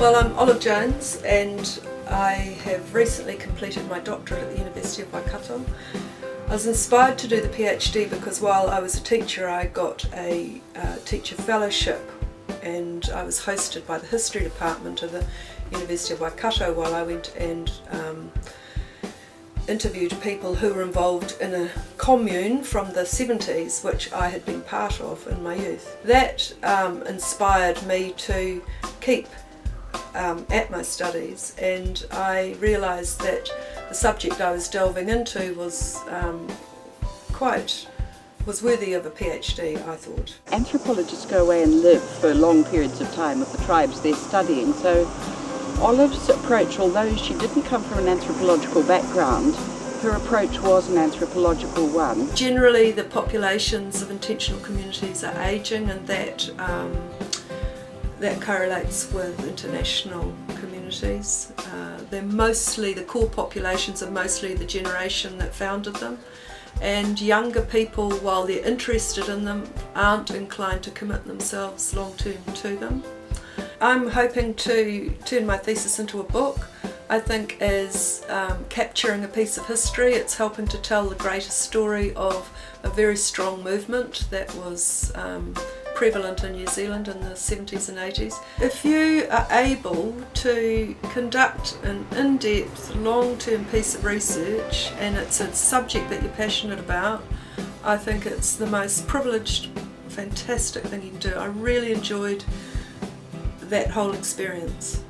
Well, I'm Olive Jones and I have recently completed my doctorate at the University of Waikato. I was inspired to do the PhD because while I was a teacher I got a teacher fellowship, and I was hosted by the history department of the University of Waikato while I went and interviewed people who were involved in a commune from the 70s, which I had been part of in my youth. That inspired me to keep at my studies, and I realised that the subject I was delving into was worthy of a PhD, I thought. Anthropologists go away and live for long periods of time with the tribes they're studying, so Olive's approach, although she didn't come from an anthropological background, her approach was an anthropological one. Generally the populations of intentional communities are ageing, and that correlates with international communities. The core populations are mostly the generation that founded them, and younger people, while they're interested in them, aren't inclined to commit themselves long term to them. I'm hoping to turn my thesis into a book. I think as capturing a piece of history, it's helping to tell the greater story of a very strong movement that was prevalent in New Zealand in the 70s and 80s. If you are able to conduct an in-depth, long-term piece of research and it's a subject that you're passionate about, I think it's the most privileged, fantastic thing you can do. I really enjoyed that whole experience.